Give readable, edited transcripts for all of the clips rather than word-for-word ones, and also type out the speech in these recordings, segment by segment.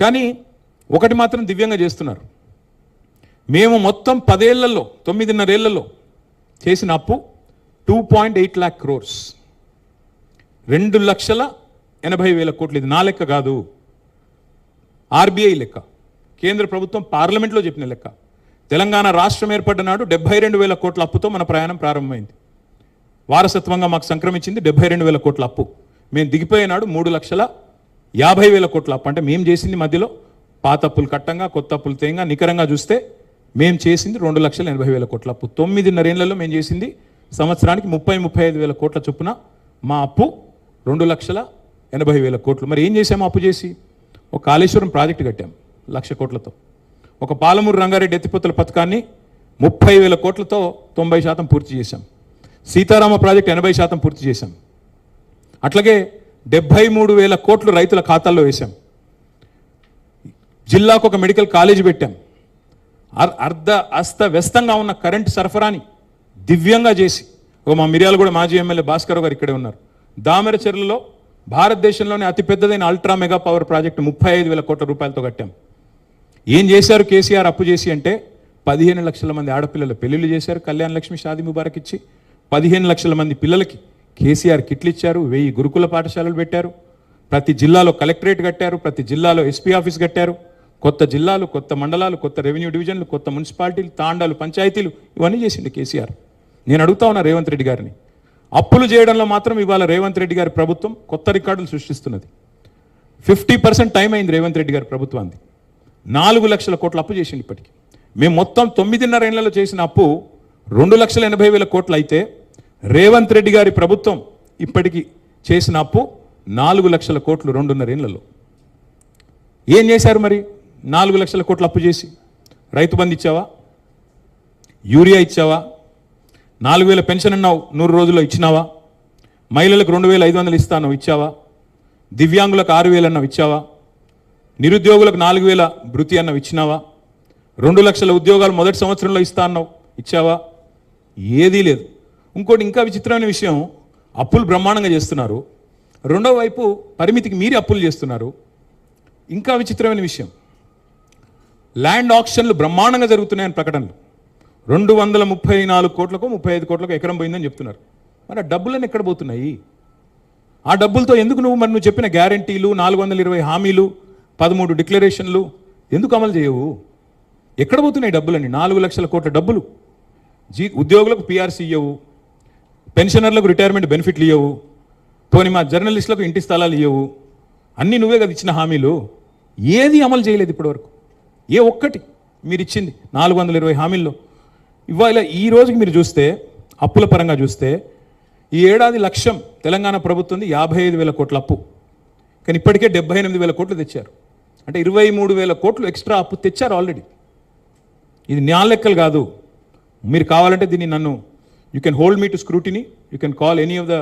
కానీ ఒకటి మాత్రం దివ్యంగా చేస్తున్నారు. మేము మొత్తం 10 ఏళ్లలో 9.5 ఏళ్లలో చేసిన అప్పు 2.8 lakh crores, 2,80,000 కోట్లు. ఇది నా లెక్క కాదు, ఆర్బీఐ లెక్క, కేంద్ర ప్రభుత్వం పార్లమెంట్లో చెప్పిన లెక్క. తెలంగాణ రాష్ట్రం ఏర్పడ్డ నాడు 72,000 కోట్ల అప్పుతో మన ప్రయాణం ప్రారంభమైంది. వారసత్వంగా మాకు సంక్రమించింది 72,000 కోట్ల అప్పు. మేము దిగిపోయేనాడు 3,50,000 కోట్ల అప్పు. అంటే మేము చేసింది మధ్యలో పాత అప్పులు కట్టంగా, కొత్త అప్పులు తేంగా, నికరంగా చూస్తే మేము చేసింది 2,80,000 కోట్ల అప్పు. 9.5 ఏళ్లలో మేము చేసింది సంవత్సరానికి 30-35 కోట్ల చొప్పున. మా అప్పు 2,80,000 కోట్లు. మరి ఏం చేసాము అప్పు చేసి? ఒక కాళేశ్వరం ప్రాజెక్టు కట్టాం 1,00,000 కోట్లతో. ఒక పాలమూరు రంగారెడ్డి ఎత్తిపోతల పథకాన్ని 30,000 కోట్లతో 90% పూర్తి చేశాం. సీతారామ ప్రాజెక్టు 80% పూర్తి చేశాం. అట్లాగే 73,000 కోట్లు రైతుల ఖాతాల్లో వేశాం. జిల్లాకు ఒక మెడికల్ కాలేజీ పెట్టాం. అస్తవ్యస్తంగా ఉన్న కరెంటు సరఫరాని దివ్యంగా చేసి, మా మిర్యాలగూడ మాజీ ఎమ్మెల్యే భాస్కర్ గారు ఇక్కడే ఉన్నారు, దామెరచెర్లలో భారతదేశంలోనే అతిపెద్దదైన అల్ట్రా మెగా పవర్ ప్రాజెక్టు 35,000 కోట్ల రూపాయలతో కట్టాం. ఏం చేశారు కేసీఆర్ అప్పు చేసి అంటే 15 లక్షల మంది ఆడపిల్లల పెళ్లిళ్ళు చేశారు, కళ్యాణ లక్ష్మి షాదీ ముబారక్ ఇచ్చి. 15 లక్షల మంది పిల్లలకి కేసీఆర్ కిట్లు ఇచ్చారు. 1000 గురుకుల పాఠశాలలు పెట్టారు. ప్రతి జిల్లాలో కలెక్టరేట్ కట్టారు. ప్రతి జిల్లాలో ఎస్పీ ఆఫీస్ కట్టారు. కొత్త జిల్లాలు, కొత్త మండలాలు, కొత్త రెవెన్యూ డివిజన్లు, కొత్త మున్సిపాలిటీలు, తాండాలు, పంచాయతీలు, ఇవన్నీ చేసిండు కేసీఆర్. నేను అడుగుతా ఉన్నా రేవంత్ రెడ్డి గారిని, అప్పులు చేయడంలో మాత్రం ఇవాళ రేవంత్ రెడ్డి గారి ప్రభుత్వం కొత్త రికార్డులు సృష్టిస్తున్నది. 50% టైం అయింది రేవంత్ రెడ్డి గారి ప్రభుత్వానికి. 4 లక్షల కోట్ల అప్పు చేసింది ఇప్పటికి. మేము మొత్తం 9.5 ఏళ్లలో చేసిన అప్పు 2,80,000 కోట్లు అయితే, రేవంత్ రెడ్డి గారి ప్రభుత్వం ఇప్పటికి చేసిన అప్పు 4 లక్షల కోట్లు 2.5 ఏళ్లలో. ఏం చేశారు మరి? 4 లక్షల కోట్ల అప్పు చేసి రైతు బంధు ఇచ్చావా? యూరియా ఇచ్చావా? 4,000 పెన్షన్ అన్నావు 100 రోజుల్లో ఇచ్చినావా? మహిళలకు 2,500 ఇస్తాను ఇచ్చావా? దివ్యాంగులకు 6,000 అన్నావు ఇచ్చావా? నిరుద్యోగులకు 4,000 భృతి అన్నావు ఇచ్చినావా? 2 లక్షల ఉద్యోగాలు మొదటి సంవత్సరంలో ఇస్తా అన్నావు ఇచ్చావా? ఏదీ లేదు. ఇంకోటి ఇంకా విచిత్రమైన విషయం, అప్పులు బ్రహ్మాండంగా చేస్తున్నారు, రెండో వైపు పరిమితికి మీరి అప్పులు చేస్తున్నారు. ఇంకా విచిత్రమైన విషయం, ల్యాండ్ ఆక్షన్లు బ్రహ్మాండంగా జరుగుతున్నాయని ప్రకటనలు. 234 కోట్లకు 35 కోట్లకు ఎకరం పోయిందని చెప్తున్నారు. మరి ఆ డబ్బులన్నీ ఎక్కడ పోతున్నాయి? ఆ డబ్బులతో ఎందుకు నువ్వు చెప్పిన గ్యారంటీలు, 420 హామీలు, 13 డిక్లరేషన్లు ఎందుకు అమలు చేయవు? ఎక్కడ పోతున్నాయి డబ్బులన్నీ? 4 లక్షల కోట్ల డబ్బులు. ఉద్యోగులకు పిఆర్సీ ఇవ్వవు, పెన్షనర్లకు రిటైర్మెంట్ బెనిఫిట్లు ఇవ్వవు, పోనీ మా జర్నలిస్టులకు ఇంటి స్థలాలు ఇవ్వవు. అన్నీ నువ్వే కదా ఇచ్చిన హామీలు. ఏది అమలు చేయలేదు ఇప్పటివరకు. ఏ ఒక్కటి మీరు ఇచ్చింది 420 హామీల్లో. ఇవాళ ఈ రోజుకి మీరు చూస్తే, అప్పుల పరంగా చూస్తే, ఈ ఏడాది లక్ష్యం తెలంగాణ ప్రభుత్వం 55,000 కోట్ల అప్పు. కానీ ఇప్పటికే 78,000 కోట్లు తెచ్చారు. అంటే 23,000 కోట్లు ఎక్స్ట్రా అప్పు తెచ్చారు ఆల్రెడీ. ఇది న్యాయ లెక్కలు కాదు. మీరు కావాలంటే దీన్ని నన్ను, you can hold me to scrutiny, you can call any of the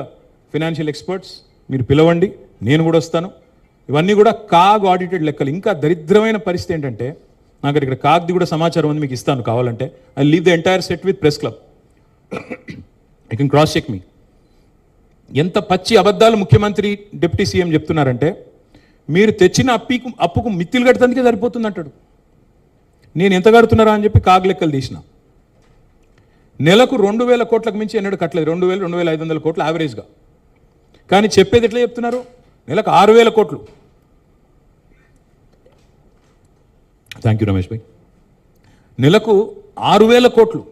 financial experts, మీరు పిలవండి, నేను కూడా వస్తాను. ఇవన్నీ కూడా కాగ్ ఆడిటెడ్ లెక్కలు. ఇంకా దరిద్రమైన పరిస్థితి ఏంటంటే, నాకు ఇక్కడ కాగ్ది కూడా సమాచారం ఉంది, మీకు ఇస్తాను కావాలంటే. I leave the entire set with press club, I can cross check me. ఎంత పచ్చి అబద్ధాలు ముఖ్యమంత్రి డిప్యూటీ సీఎం చెప్తున్నారంటే, మీరు తెచ్చిన అప్పుకు మిత్తిలు కట్టడానికి సరిపోతుంది అంటాడు. నేను ఎంత కడుతున్నారా అని చెప్పి కాగ్ లెక్కలు తీసిన. నెలకు 2,000 కోట్లకు మించి ఎన్నడూ కట్టలేదు. 2,000, 2,500 కోట్లు యావరేజ్గా. కానీ చెప్పేది ఎట్లా చెప్తున్నారు? నెలకు 6,000 కోట్లు. థ్యాంక్ యూ రమేష్ భాయ్. నెలకు 6,000 కోట్లు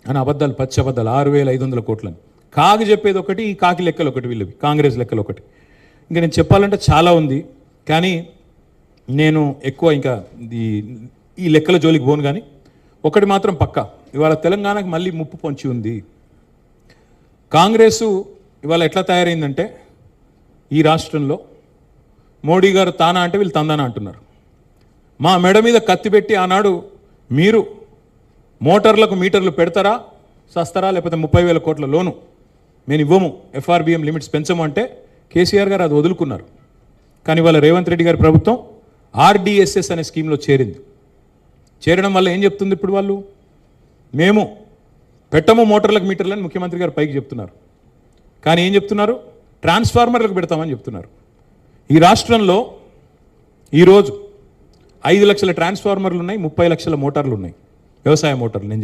అని అబద్ధాలు, పచ్చి అబద్ధాలు. 6,500 కోట్లని కాగి చెప్పేది ఒకటి, ఈ కాకి లెక్కలు ఒకటి, వీళ్ళవి కాంగ్రెస్ లెక్కలు ఒకటి. ఇంకా నేను చెప్పాలంటే చాలా ఉంది, కానీ నేను ఎక్కువ ఇంకా ఈ లెక్కల జోలికి పోను. కానీ ఒకటి మాత్రం పక్కా, ఇవాళ తెలంగాణకి మళ్ళీ ముప్పు పొంచి ఉంది. కాంగ్రెసు ఇవాళ ఎట్లా తయారైందంటే, ఈ రాష్ట్రంలో మోడీ గారు తానా అంటే వీళ్ళు తందానా అంటున్నారు. మా మెడ మీద కత్తి పెట్టి ఆనాడు మీరు మోటార్లకు మీటర్లు పెడతారా, సస్తారా, లేకపోతే 30,000 కోట్ల లోను మేము ఇవ్వము, ఎఫ్ఆర్బిఎం లిమిట్స్ పెంచము అంటే కేసీఆర్ గారు అది వదులుకున్నారు. కానీ ఇవాళ రేవంత్ రెడ్డి గారి ప్రభుత్వం ఆర్డిఎస్ఎస్ అనే స్కీమ్లో చేరింది. చేరడం వల్ల ఏం చెప్తుంది ఇప్పుడు వాళ్ళు? మేము పెట్టము మోటార్లకు మీటర్లని ముఖ్యమంత్రి గారు పైకి చెప్తున్నారు. కానీ ఏం చెప్తున్నారు? ట్రాన్స్ఫార్మర్లకు పెడతామని చెప్తున్నారు. ఈ రాష్ట్రంలో ఈరోజు 5 లక్షల ట్రాన్స్ఫార్మర్లు ఉన్నాయి, 30 లక్షల మోటార్లు ఉన్నాయి, వ్యవసాయ మోటార్లు నేను